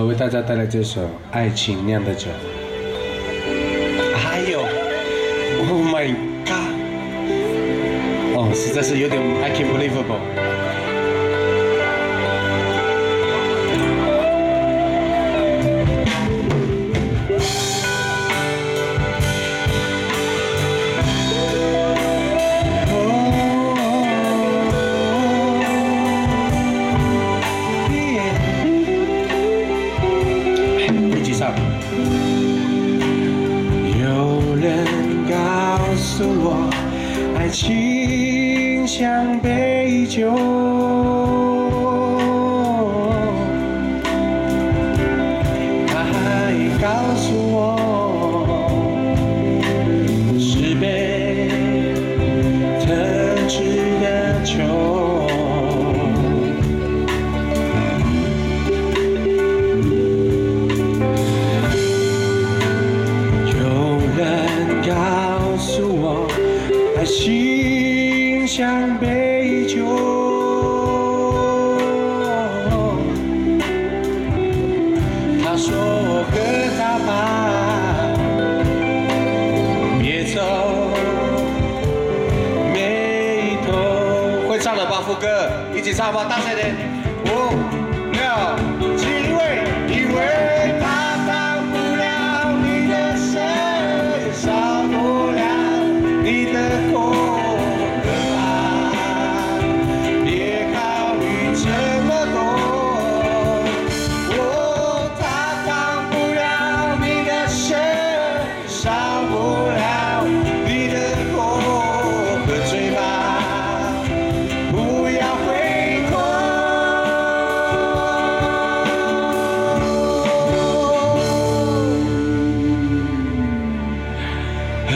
为大家带来这首《爱情酿的酒》。还有 ，Oh my God！ 哦，实在是有点 I can't believable。有人告诉我，爱情像杯酒，他还告诉我，是杯特制的酒。爱情像杯酒，他说喝它吧，别走，眉头。会唱了吧，副歌，一起唱吧，大声点。5、6、7位，因为他当不了你的神，少不了你的口。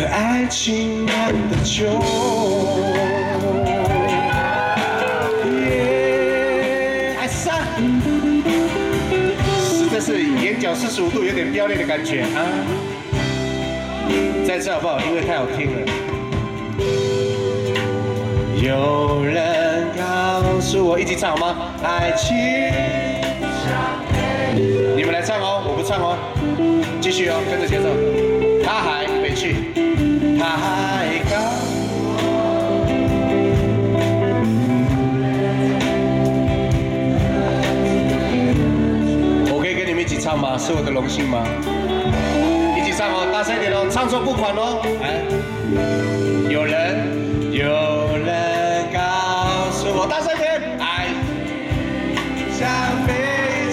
爱情酿的酒，爱上，实在是眼角45度，有点飙泪的感觉啊！再次好不好？因为太好听了。有人告诉我，一起唱好吗？爱情，你们来唱哦，我不唱哦，继续哦，跟着节奏。他还回去。他还告诉我可以跟你们一起唱吗？是我的荣幸吗？一起唱哦，大声一点哦，唱错不管哦。哎，有人告诉我，大声一点，爱像杯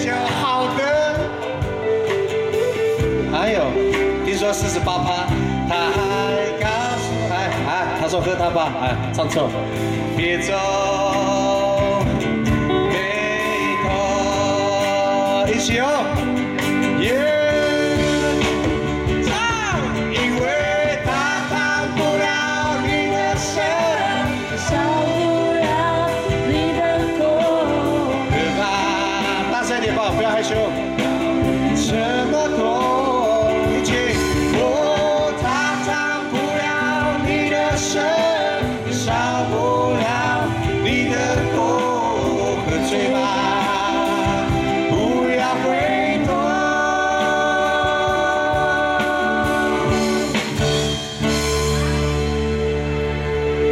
酒，好的。还有，听说48%，他还。他说喝它吧，哎，唱错，别走，眉头，一起哦，耶！唱，因为他当不了你的神，少不了你的口，喝吧，大声点吧，不要害羞，这么多。少不了你的口和嘴巴，不要回头。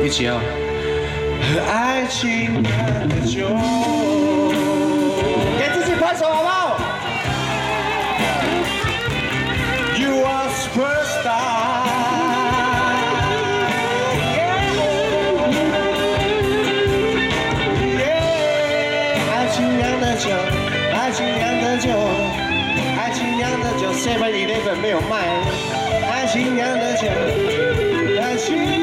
一起哦，和爱情酿的酒，给自己拍手好不好 ？You are superstar。爱情酿的酒，爱情酿的酒 ，7-Eleven 没有卖。爱情酿的酒，爱情。